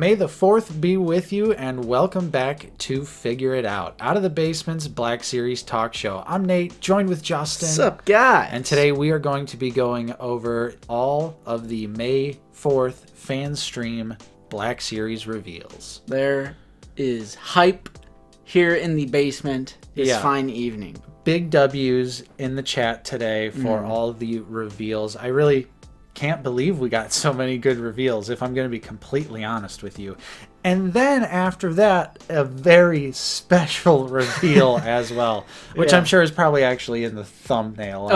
May the 4th be with you, and welcome back to Figure It Out of the Basement's Black Series talk show. I'm Nate, joined with Justin. What's up, guys? And today we are going to be going over all of the May 4th Fanstream Black Series reveals. There is hype here in the basement this fine evening. Big W's in the chat today for all the reveals. I really can't believe we got so many good reveals, if I'm going to be completely honest with you. And then after that, a very special reveal as well, which I'm sure is probably actually in the thumbnail,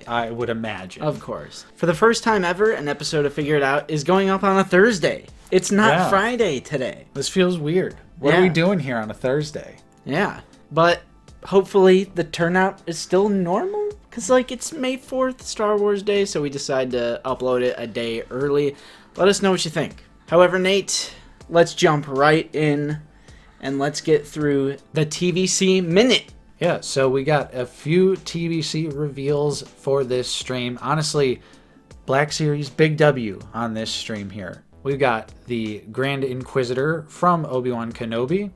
I would imagine. Of course. For the first time ever, an episode of Figure It Out is going up on a Thursday. It's not Friday today. This feels weird. What are we doing here on a Thursday? Yeah, but hopefully the turnout is still normal. Because, it's May 4th, Star Wars Day, so we decided to upload it a day early. Let us know what you think. However, Nate, let's jump right in and let's get through the TVC Minute. Yeah, so we got a few TVC reveals for this stream. Honestly, Black Series, big W on this stream here. We've got the Grand Inquisitor from Obi-Wan Kenobi.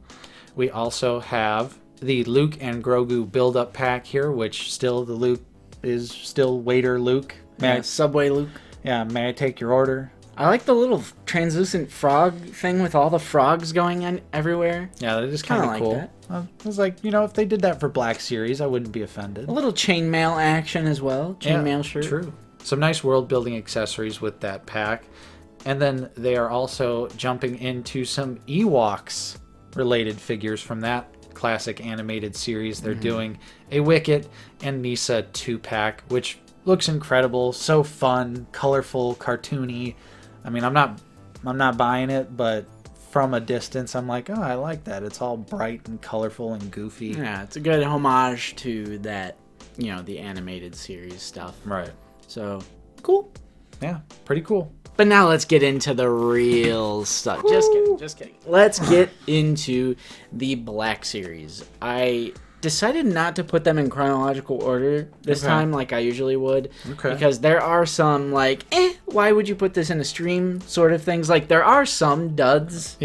We also have the Luke and Grogu build-up pack here, which still the Luke is still Waiter Luke. Subway Luke. Yeah, may I take your order? I like the little translucent frog thing with all the frogs going in everywhere. Yeah, that is kind of cool. That. I was like, if they did that for Black Series, I wouldn't be offended. A little chainmail action as well. Chainmail shirt. True. Some nice world-building accessories with that pack. And then they are also jumping into some Ewoks-related figures from that classic animated series. They're doing a Wicket and Nisa 2-pack, which looks incredible, so fun, colorful, cartoony. I mean, I'm not buying it, but from a distance, I'm like, oh, I like that. It's all bright and colorful and goofy. Yeah, it's a good homage to that, the animated series stuff. Right. So, cool. Yeah, pretty cool. But now let's get into the real stuff. Just kidding. Let's get into the Black Series. I decided not to put them in chronological order this time like I usually would. Okay. Because there are some, why would you put this in a stream sort of things? There are some duds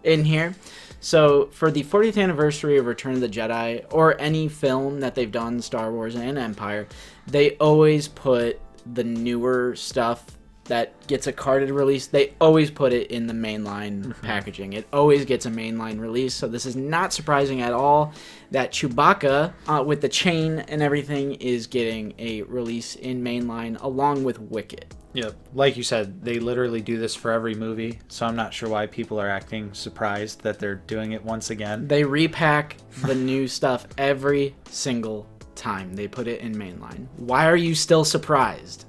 in here. So for the 40th anniversary of Return of the Jedi, or any film that they've done, Star Wars and Empire, they always put the newer stuff that gets a carded release. They always put it in the mainline packaging. It always gets a mainline release, so this is not surprising at all that Chewbacca, with the chain and everything, is getting a release in mainline along with Wicket. Yep. Like you said, they literally do this for every movie, so I'm not sure why people are acting surprised that they're doing it once again. They repack the new stuff every single time they put it in mainline. Why are you still surprised?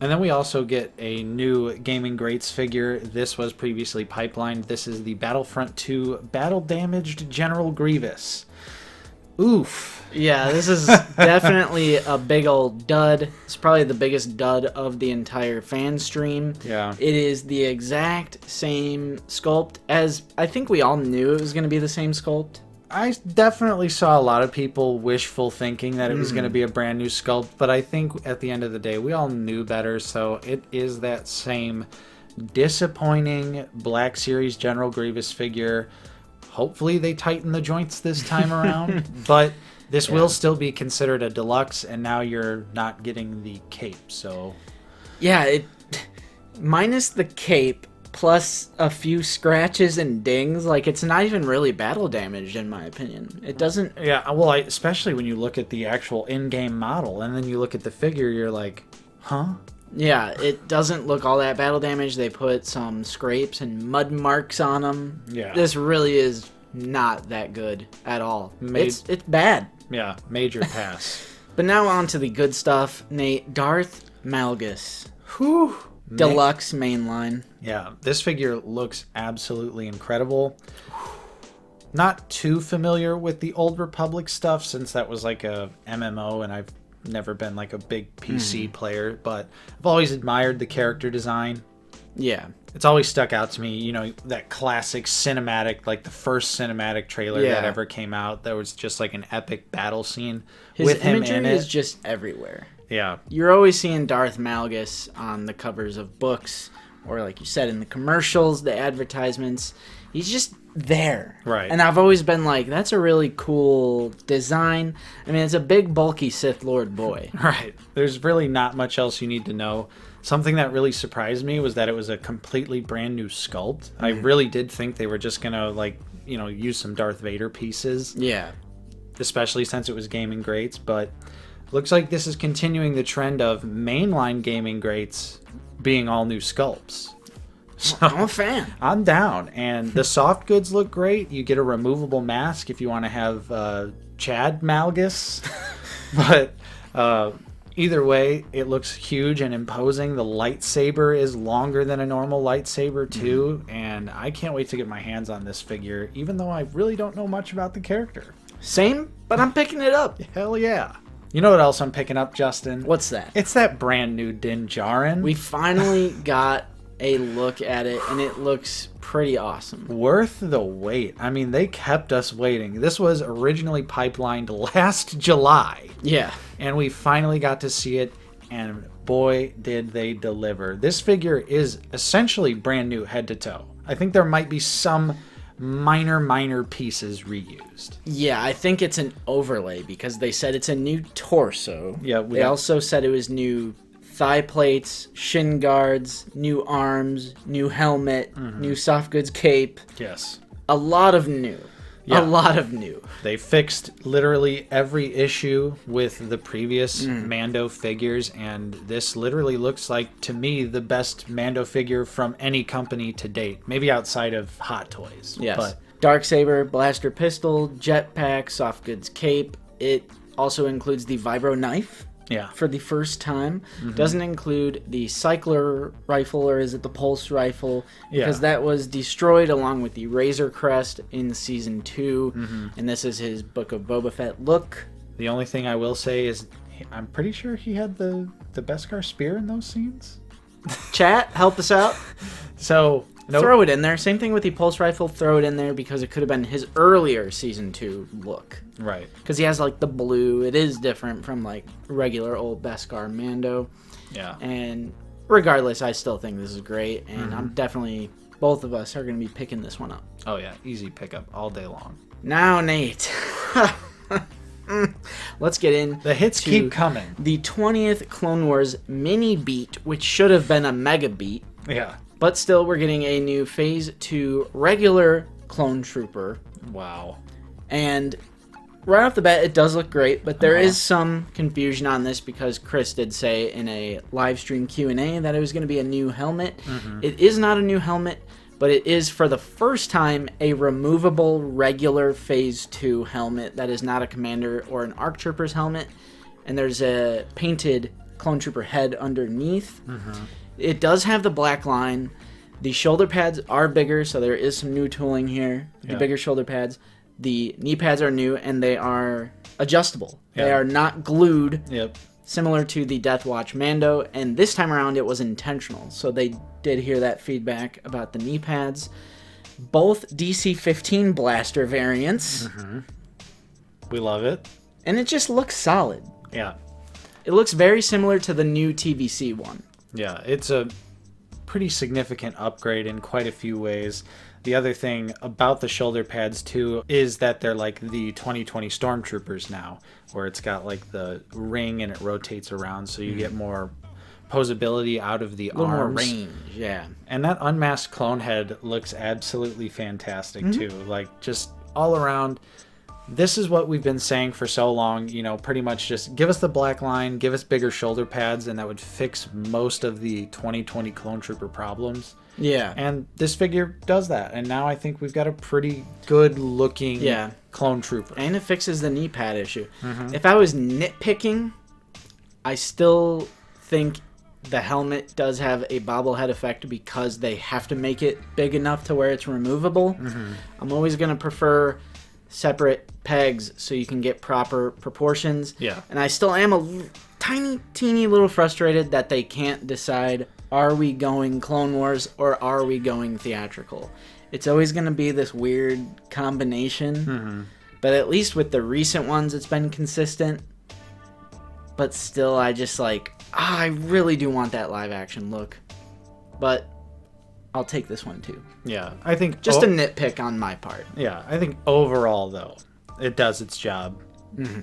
And then we also get a new Gaming Greats figure. This was previously pipelined. This is the Battlefront 2 Battle Damaged General Grievous. Oof. Yeah, this is definitely a big old dud. It's probably the biggest dud of the entire fan stream. Yeah. It is the exact same sculpt as I think we all knew it was going to be the same sculpt. I definitely saw a lot of people wishful thinking that it was going to be a brand new sculpt, but I think at the end of the day, we all knew better, so it is that same disappointing Black Series General Grievous figure. Hopefully they tighten the joints this time around, but this will still be considered a deluxe, and now you're not getting the cape, so... Yeah, minus the cape, plus a few scratches and dings, it's not even really battle damaged in my opinion. It doesn't... Yeah, well, especially when you look at the actual in-game model, and then you look at the figure, you're like, huh? Yeah, it doesn't look all that battle damaged. They put some scrapes and mud marks on them. Yeah. This really is not that good at all. It's bad. Yeah, major pass. But now on to the good stuff, Nate. Darth Malgus. Whew. Deluxe mainline. Yeah, this figure looks absolutely incredible. Not too familiar with the Old Republic stuff, since that was a MMO, and I've never been a big PC player, but I've always admired the character design. Yeah. It's always stuck out to me, that classic cinematic, the first cinematic trailer that ever came out. That was just an epic battle scene with him in it. His imagery is just everywhere. Yeah. You're always seeing Darth Malgus on the covers of books or like you said, in the commercials, the advertisements. He's just there. Right. And I've always been like, that's a really cool design. I mean, it's a big, bulky Sith Lord boy. Right. There's really not much else you need to know. Something that really surprised me was that it was a completely brand new sculpt. I really did think they were just going to, like, you know, use some Darth Vader pieces. Yeah. Especially since it was gaming greats. But looks like this is continuing the trend of mainline gaming greats being all new sculpts. So, I'm a fan. I'm down. And the soft goods look great. You get a removable mask if you want to have Chad Malgus. But either way, it looks huge and imposing. The lightsaber is longer than a normal lightsaber, too. And I can't wait to get my hands on this figure, even though I really don't know much about the character. Same, but I'm picking it up. Hell yeah. You know what else I'm picking up, Justin? What's that? It's that brand new Din Djarin. We finally got a look at it, and it looks pretty awesome. Worth the wait. I mean, they kept us waiting. This was originally pipelined last July. Yeah. And we finally got to see it, and boy, did they deliver. This figure is essentially brand new head to toe. I think there might be some minor pieces reused. Yeah, I think it's an overlay because they said it's a new torso. Yeah, they also said it was new thigh plates, shin guards, new arms, new helmet, new soft goods cape. Yes. A lot of new. Yeah. A lot of new. They fixed literally every issue with the previous Mando figures, and this literally looks like, to me, the best Mando figure from any company to date. Maybe outside of Hot Toys. Yes. But Darksaber, blaster pistol, jetpack, soft goods cape. It also includes the vibro knife. yeah. For the first time. Doesn't include the cycler rifle, or is it the pulse rifle? Because that was destroyed along with the Razor Crest in Season 2. And this is his Book of Boba Fett look. The only thing I will say is I'm pretty sure he had the Beskar spear in those scenes. Chat, help us out. So throw it in there. Same thing with the pulse rifle. Throw it in there because it could have been his earlier Season 2 look. Right. Because he has like the blue. It is different from like regular old Beskar Mando. Yeah. And regardless, I still think this is great. And I'm definitely, both of us are going to be picking this one up. Oh yeah, easy pickup all day long. Now, Nate. Let's get in. The hits keep coming. The 20th Clone Wars mini beat, which should have been a mega beat. Yeah. But still, we're getting a new Phase 2 regular Clone Trooper. Wow. And right off the bat, it does look great, but there is some confusion on this because Chris did say in a live stream Q&A that it was going to be a new helmet. It is not a new helmet, but it is for the first time a removable regular Phase 2 helmet that is not a Commander or an ARC Trooper's helmet. And there's a painted Clone Trooper head underneath. It does have the black line. The shoulder pads are bigger, so there is some new tooling here. The bigger shoulder pads. The knee pads are new, and they are adjustable. They are not glued, similar to the Death Watch Mando, and this time around it was intentional. So they did hear that feedback about the knee pads. Both DC-15 blaster variants. We love it. And it just looks solid. Yeah. It looks very similar to the new TVC one. Yeah, it's a pretty significant upgrade in quite a few ways. The other thing about the shoulder pads, too, is that they're like the 2020 Stormtroopers now, where it's got like the ring and it rotates around, so you get more posability out of the arms. More range, yeah. And that unmasked clone head looks absolutely fantastic, too. Like, just all around, this is what we've been saying for so long, you know, pretty much just give us the black line, give us bigger shoulder pads, and that would fix most of the 2020 Clone Trooper problems. Yeah. And this figure does that. And now I think we've got a pretty good looking Clone Trooper. And it fixes the knee pad issue. If I was nitpicking, I still think the helmet does have a bobblehead effect because they have to make it big enough to where it's removable. I'm always going to prefer separate pegs so you can get proper proportions. Yeah. And I still am a tiny, teeny little frustrated that they can't decide, are we going Clone Wars or are we going theatrical? It's always going to be this weird combination. But at least with the recent ones, it's been consistent. But still, I just like, I really do want that live action look. But I'll take this one too. Yeah, I think Just a nitpick on my part. Yeah, I think overall though, it does its job. Mm-hmm.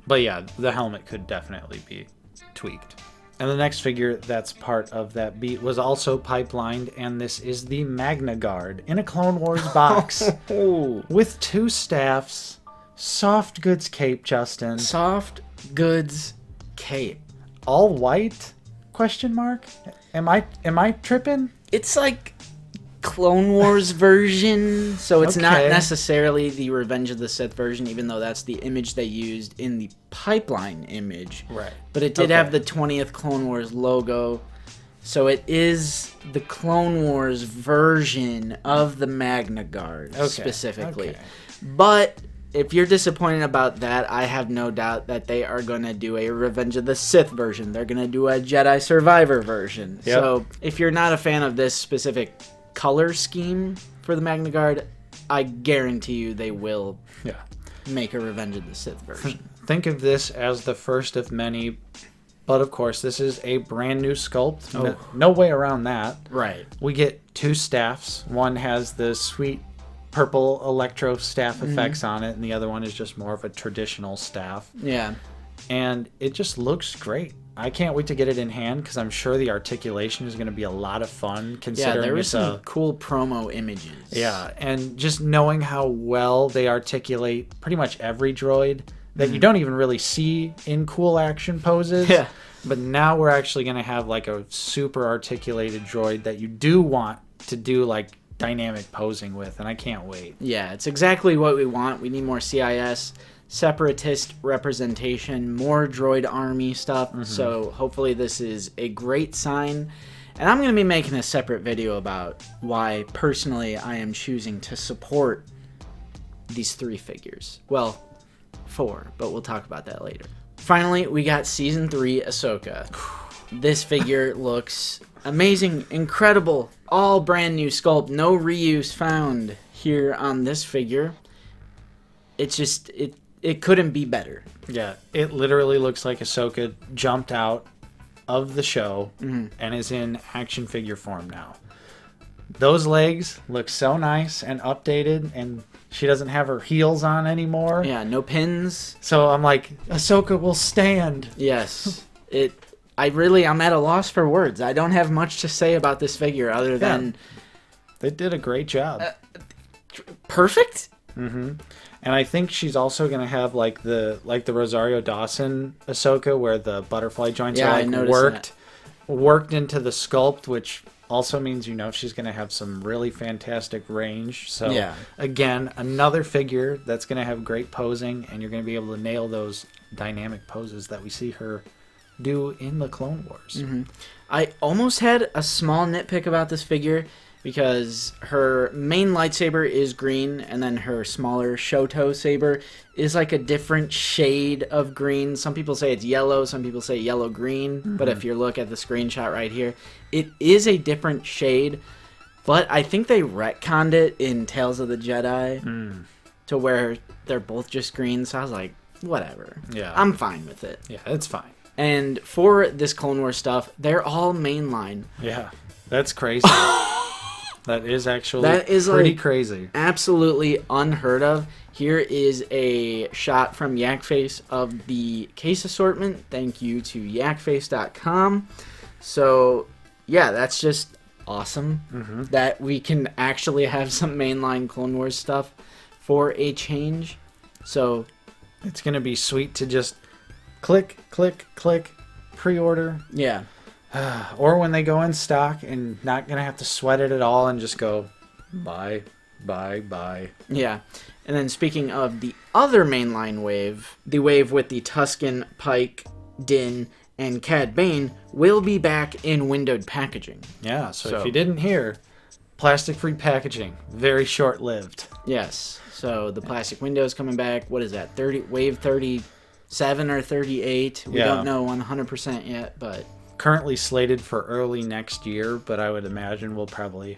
But yeah, the helmet could definitely be tweaked. And the next figure that's part of that beat was also pipelined, and this is the Magna Guard in a Clone Wars box with 2 staffs, soft goods cape, Justin. Soft goods cape. All white? Question mark? Am I tripping? It's like Clone Wars version, so it's not Okay. necessarily the Revenge of the Sith version, even though that's the image they used in the pipeline image. Right. But it did have the 20th Clone Wars logo, so it is the Clone Wars version of the Magna Guard specifically. Okay. But if you're disappointed about that, I have no doubt that they are going to do a Revenge of the Sith version. They're going to do a Jedi Survivor version. Yep. So if you're not a fan of this specific color scheme for the Magna Guard, I guarantee you they will make a Revenge of the Sith version. Think of this as the first of many, but of course this is a brand new sculpt. No way around that. Right. We get 2 staffs. One has the sweet purple electro staff effects on it, and the other one is just more of a traditional staff. Yeah. And it just looks great. I can't wait to get it in hand because I'm sure the articulation is going to be a lot of fun considering Yeah, there was it's some cool promo images. Yeah, and just knowing how well they articulate pretty much every droid that you don't even really see in cool action poses. Yeah. But now we're actually going to have like a super articulated droid that you do want to do like dynamic posing with, and I can't wait. Yeah, it's exactly what we want. We need more CIS, separatist representation, more droid army stuff. So hopefully this is a great sign. And I'm going to be making a separate video about why personally I am choosing to support these 3 figures. Well, 4, but we'll talk about that later. Finally, we got Season 3 Ahsoka. This figure looks amazing, incredible, all brand new sculpt, no reuse found here on this figure. It's just, it couldn't be better. Yeah, it literally looks like Ahsoka jumped out of the show and is in action figure form now. Those legs look so nice and updated, and she doesn't have her heels on anymore. Yeah, no pins. So I'm like, Ahsoka will stand. Yes. I'm at a loss for words. I don't have much to say about this figure other than They did a great job. perfect. And I think she's also gonna have like the Rosario Dawson Ahsoka, where the butterfly joints are I like noticed worked into the sculpt, which also means she's gonna have some really fantastic range. So again, another figure that's gonna have great posing, and you're gonna be able to nail those dynamic poses that we see her do in the Clone Wars. I almost had a small nitpick about this figure because her main lightsaber is green, and then her smaller Shoto saber is like a different shade of green. Some people say it's yellow, some people say yellow-green, but if you look at the screenshot right here, it is a different shade, but I think they retconned it in Tales of the Jedi to where they're both just green, so I was like, whatever. Yeah. I'm fine with it. Yeah, it's fine. And for this Clone Wars stuff, they're all mainline. Yeah, that's crazy. That is pretty crazy. Absolutely unheard of. Here is a shot from Yakface of the case assortment. Thank you to yakface.com. So, yeah, that's just awesome that we can actually have some mainline Clone Wars stuff for a change. So, it's going to be sweet to just click, click, click, pre-order. Yeah. Or when they go in stock and not going to have to sweat it at all and just go, buy. Yeah. And then speaking of the other mainline wave, the wave with the Tusken, Pike, Din, and Cad Bane will be back in windowed packaging. Yeah, so if you didn't hear, plastic-free packaging, very short-lived. Yes. So the plastic window is coming back. What is that? Wave 37 or 38? We don't know 100% yet, but currently slated for early next year, but I would imagine we'll probably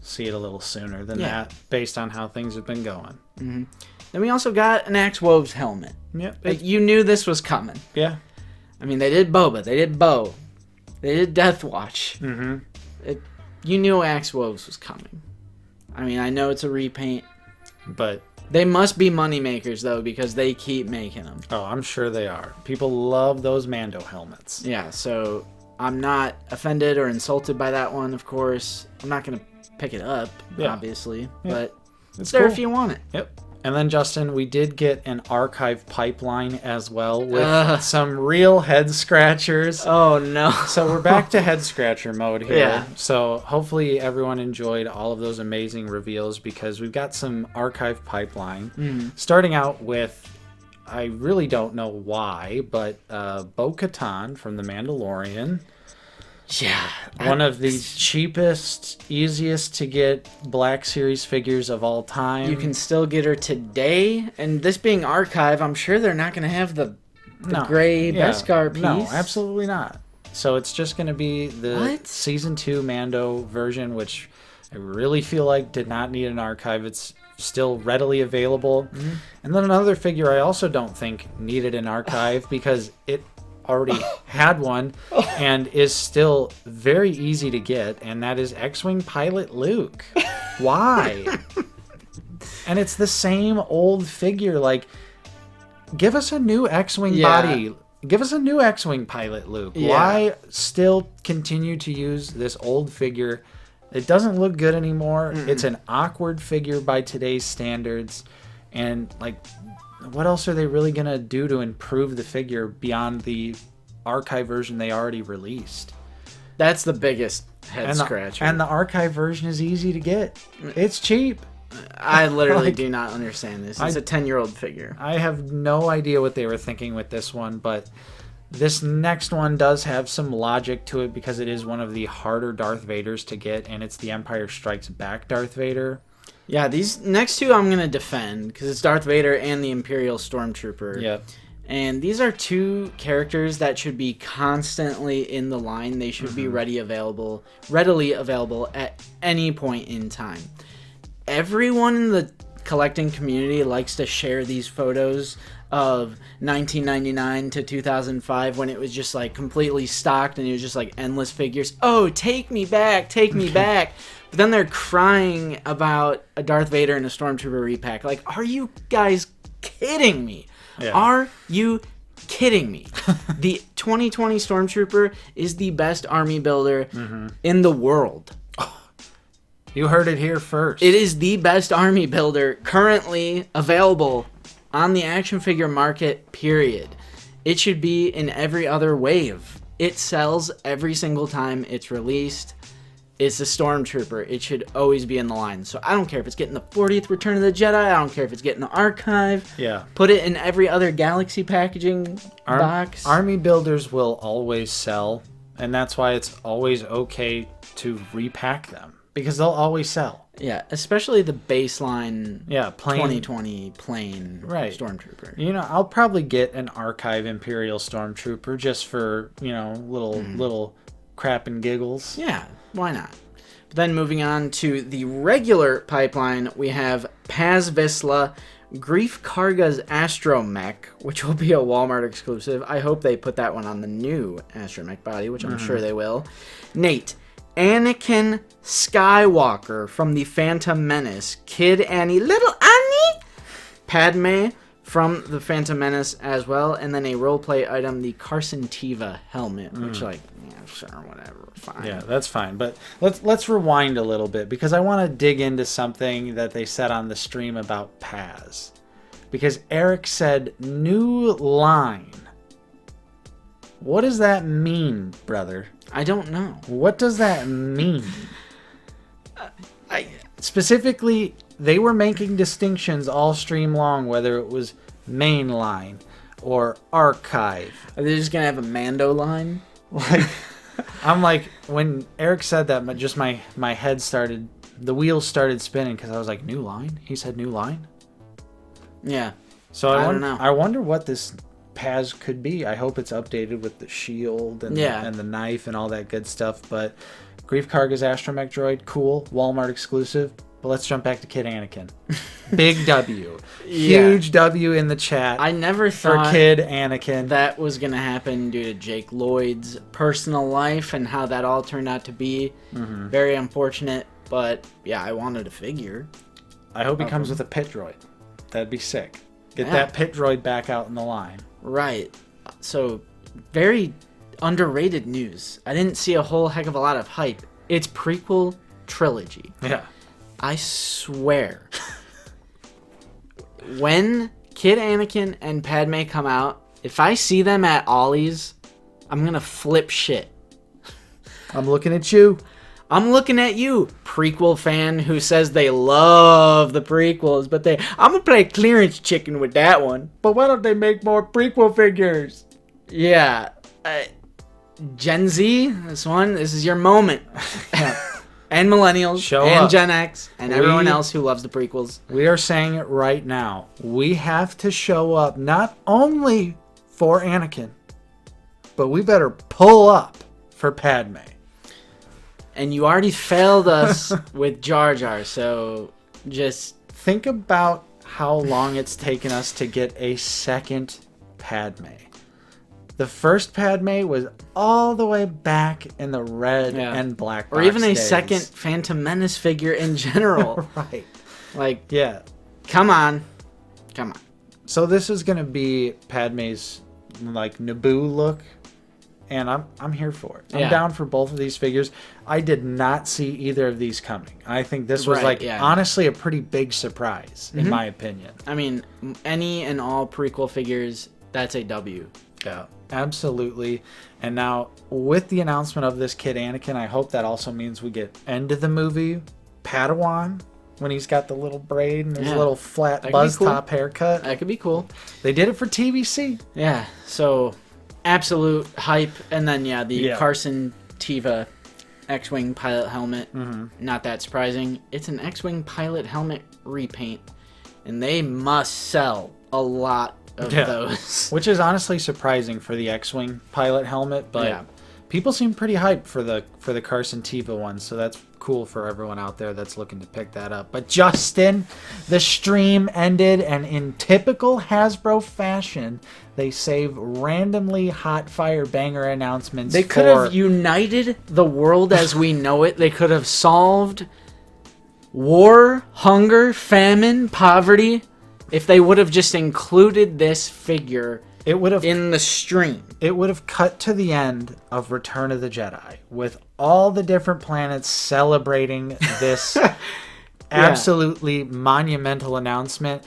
see it a little sooner than that based on how things have been going. Then we also got an Axe Woves helmet. Yep. Like, you knew this was coming. Yeah. I mean, they did Boba, they did Bo, they did Death Watch. You knew Axe Woves was coming. I mean, I know it's a repaint. But they must be money makers, though, because they keep making them. Oh, I'm sure they are. People love those Mando helmets. Yeah, so I'm not offended or insulted by that one, of course. I'm not going to pick it up, obviously, but it's there if you want it. Yep. And then, Justin, we did get an archive pipeline as well with some real head scratchers. Oh, no. So we're back to head scratcher mode here. Yeah. So hopefully everyone enjoyed all of those amazing reveals because we've got some archive pipeline. Starting out with, I really don't know why, but Bo-Katan from The Mandalorian. Yeah. One of the cheapest, easiest to get Black Series figures of all time. You can still get her today. And this being archive, I'm sure they're not going to have the gray Beskar piece. No, absolutely not. So it's just going to be the Season 2 Mando version, which I really feel like did not need an archive. It's still readily available. And then another figure I also don't think needed an archive because it already had one and is still very easy to get, and that is X-Wing pilot Luke. Why? And it's the same old figure. Like, give us a new X-Wing body. Give us a new X-Wing pilot Luke. Why still continue to use this old figure? It doesn't look good anymore. It's an awkward figure by today's standards, and like, what else are they really going to do to improve the figure beyond the archive version they already released? That's the biggest head scratcher. And the archive version is easy to get. It's cheap. I literally do not understand this. It's a 10-year-old figure. I have no idea what they were thinking with this one, but this next one does have some logic to it because it is one of the harder Darth Vaders to get, and it's the Empire Strikes Back Darth Vader. Yeah, these next two I'm going to defend because it's Darth Vader and the Imperial Stormtrooper. Yep. And these are two characters that should be constantly in the line. They should be readily available at any point in time. Everyone in the collecting community likes to share these photos of 1999 to 2005 when it was just like completely stocked and it was just like endless figures. Oh, take me back, take me back. But then they're crying about a Darth Vader and a Stormtrooper repack. Like, are you guys kidding me? Yeah. Are you kidding me? The 2020 Stormtrooper is the best army builder in the world. You heard it here first. It is the best army builder currently available on the action figure market, period. It should be in every other wave. It sells every single time it's released. It's a Stormtrooper. It should always be in the line. So I don't care if it's getting the 40th Return of the Jedi. I don't care if it's getting the Archive. Yeah. Put it in every other Galaxy packaging box. Army builders will always sell, and that's why it's always okay to repack them, because they'll always sell. Yeah, especially the baseline 2020 plain right. Stormtrooper. You know, I'll probably get an Archive Imperial Stormtrooper just for, little crap and giggles. Yeah. Why not? But then moving on to the regular pipeline, we have Paz Vizsla, Grief Karga's Astromech, which will be a Walmart exclusive. I hope they put that one on the new Astromech body, which I'm sure they will. Nate, Anakin Skywalker from the Phantom Menace, Kid Annie, Little Annie, Padme from the Phantom Menace as well, and then a roleplay item, the Carson Teva helmet, which sure, whatever, fine. Yeah, that's fine. But let's rewind a little bit because I want to dig into something that they said on the stream about Paz. Because Eric said new line. What does that mean, brother? I don't know. What does that mean? Specifically, they were making distinctions all stream long, whether it was mainline or archive. Are they just going to have a Mando line? Like, I'm like, when Eric said that, my head started, the wheels started spinning because I was like, new line? He said new line? Yeah. So I don't know. I wonder what this Paz could be. I hope it's updated with the shield and the knife and all that good stuff. But Grief Karga's Astromech droid, cool. Walmart exclusive. But let's jump back to Kid Anakin. Big W. Yeah. Huge W in the chat. I never for thought Kid Anakin. that was going to happen due to Jake Lloyd's personal life and how that all turned out to be. Very unfortunate, but yeah, I wanted a figure. I hope he comes with a pit droid. That'd be sick. Get Yeah. that pit droid back out in the line. Right. So, very underrated news. I didn't see a whole heck of a lot of hype. It's prequel trilogy. Yeah. I swear. When Kid Anakin and Padme come out, if I see them at Ollie's, I'm gonna flip shit. I'm looking at you. I'm looking at you, prequel fan who says they love the prequels, but I'm gonna play clearance chicken with that one. But why don't they make more prequel figures? Yeah. Gen Z, this is your moment. And millennials, Show and up. Gen X, and everyone else who loves the prequels. We are saying it right now. We have to show up not only for Anakin, but we better pull up for Padme. And you already failed us with Jar Jar, so just... Think about how long it's taken us to get a second Padme. The first Padme was all the way back in the red and black box or even a days. second Phantom Menace figure in general. Right. Like, Yeah. come on. So this is going to be Padme's like Naboo look, and I'm here for it. I'm down for both of these figures. I did not see either of these coming. I think this was honestly a pretty big surprise in my opinion. I mean, any and all prequel figures, that's a W. Yeah, absolutely. And now with the announcement of this Kid Anakin, I hope that also means we get end of the movie Padawan when he's got the little braid and his little flat buzz top haircut. That could be cool. They did it for TVC. Yeah, so absolute hype. And then, the Carson Teva X-Wing pilot helmet. Not that surprising. It's an X-Wing pilot helmet repaint, and they must sell a lot of those. Which is honestly surprising for the X-Wing pilot helmet, but people seem pretty hyped for the Carson Teva one, so that's cool for everyone out there that's looking to pick that up. But Justin, the stream ended, and in typical Hasbro fashion, they save randomly hot fire banger announcements. They could have united the world as we know it. They could have solved war, hunger, famine, poverty. If they would have just included this figure in the stream. It would have cut to the end of Return of the Jedi with all the different planets celebrating this absolutely monumental announcement.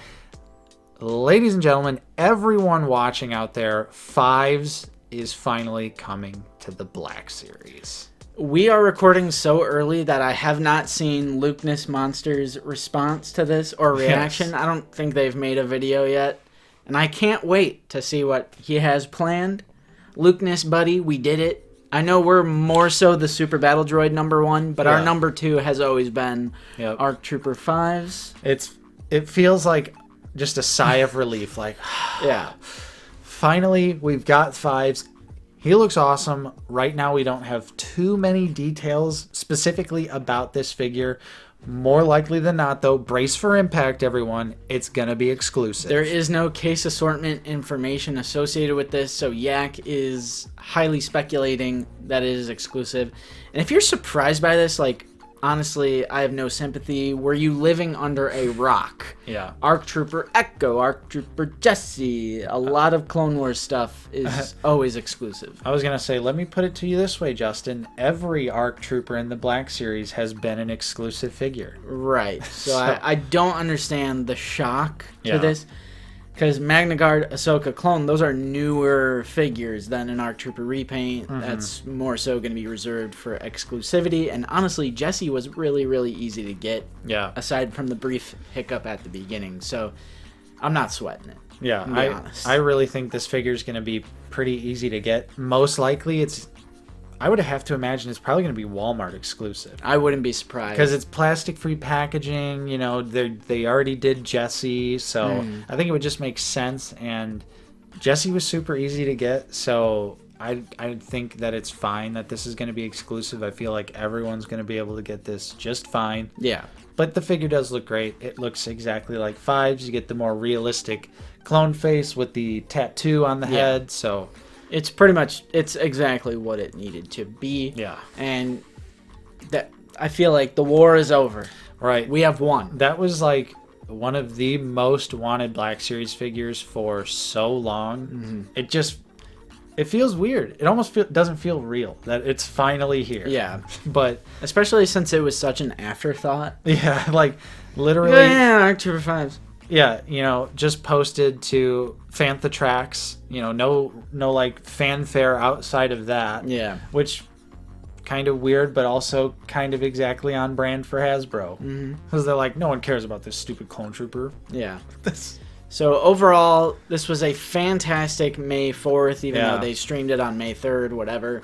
Ladies and gentlemen, everyone watching out there, Fives is finally coming to the Black Series. We are recording so early that I have not seen Lukeness Monster's response to this or reaction. I don't think they've made a video yet. And I can't wait to see what he has planned. Lukeness, buddy, we did it. I know we're more so the Super Battle Droid #1, but our #2 has always been ARC Trooper 5s. It feels like just a sigh of relief. Like, finally, we've got 5s. He looks awesome. Right now, we don't have too many details specifically about this figure. More likely than not, though, brace for impact, everyone. It's going to be exclusive. There is no case assortment information associated with this, so Yak is highly speculating that it is exclusive. And if you're surprised by this, like, honestly, I have no sympathy. Were you living under a rock? Yeah. ARC Trooper Echo, ARC Trooper Jesse, a lot of Clone Wars stuff is always exclusive. I was going to say, let me put it to you this way, Justin. Every ARC Trooper in the Black Series has been an exclusive figure. Right. So I don't understand the shock to this. Because Magna Guard, Ahsoka, Clone, those are newer figures than an ARC Trooper repaint. That's more so going to be reserved for exclusivity. And honestly, Jesse was really, really easy to get. Yeah. Aside from the brief hiccup at the beginning. So I'm not sweating it. Yeah, to be honest. I really think this figure is going to be pretty easy to get. Most likely, I would have to imagine it's probably going to be Walmart exclusive. I wouldn't be surprised. Because it's plastic-free packaging. You know, they already did Jesse, so I think it would just make sense. And Jesse was super easy to get, so I think that it's fine that this is going to be exclusive. I feel like everyone's going to be able to get this just fine. Yeah. But the figure does look great. It looks exactly like Fives. You get the more realistic clone face with the tattoo on the head. So it's pretty much, it's exactly what it needed to be. Yeah. And that I feel like the war is over. Right. We have won. That was like one of the most wanted Black Series figures for so long. It feels weird. It almost doesn't feel real that it's finally here. Yeah. But especially since it was such an afterthought. Yeah, like literally. Yeah, October 5s. Yeah, just posted to Fantha Tracks. No like fanfare outside of that. Yeah. Which kind of weird, but also kind of exactly on brand for Hasbro. Because they're like, no one cares about this stupid clone trooper. Yeah. So overall, this was a fantastic May 4th, even though they streamed it on May 3rd, whatever.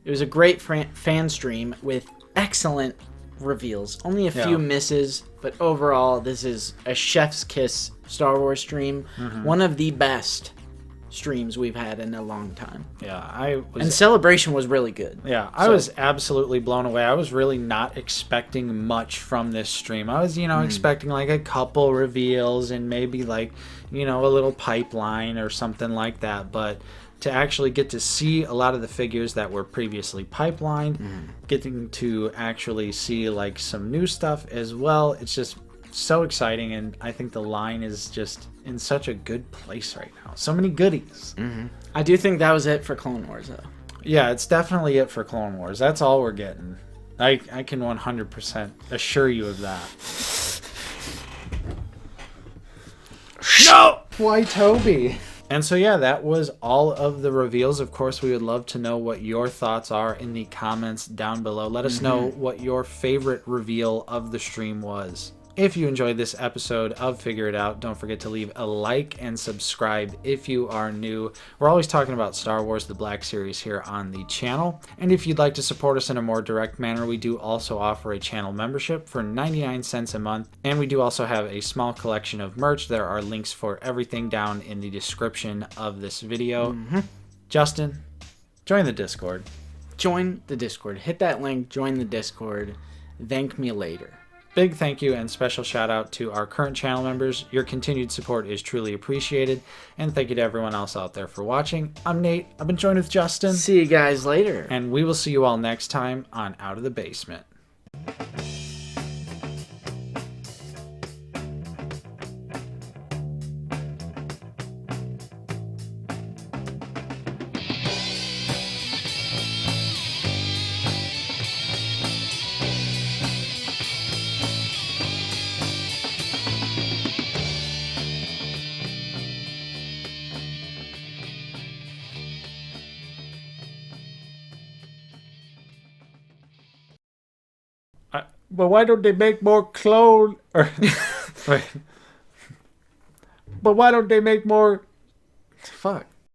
It was a great fan stream with excellent reveals. Only a few misses, but overall, this is a chef's kiss Star Wars stream. One of the best streams we've had in a long time. Yeah, and Celebration was really good. Yeah, I was absolutely blown away. I was really not expecting much from this stream. I was, expecting like a couple reveals and maybe like, a little pipeline or something like that. But to actually get to see a lot of the figures that were previously pipelined, getting to actually see like some new stuff as well, it's just so exciting. And I think the line is just in such a good place right now. So many goodies. I do think that was it for Clone Wars, though. Yeah, it's definitely it for Clone Wars. That's all we're getting. I can 100% assure you of that. No! Why Toby? And so yeah, that was all of the reveals. Of course, we would love to know what your thoughts are in the comments down below. Let us know what your favorite reveal of the stream was. If you enjoyed this episode of Figure It Out, don't forget to leave a like and subscribe if you are new. We're always talking about Star Wars, the Black Series here on the channel. And if you'd like to support us in a more direct manner, we do also offer a channel membership for 99 cents a month. And we do also have a small collection of merch. There are links for everything down in the description of this video. Justin, join the Discord. Join the Discord. Hit that link, join the Discord. Thank me later. Big thank you and special shout out to our current channel members. Your continued support is truly appreciated. And thank you to everyone else out there for watching. I'm Nate. I've been joined with Justin. See you guys later. And we will see you all next time on Out of the Basement. But why don't they make more clone? Wait. But why don't they make more? Fuck.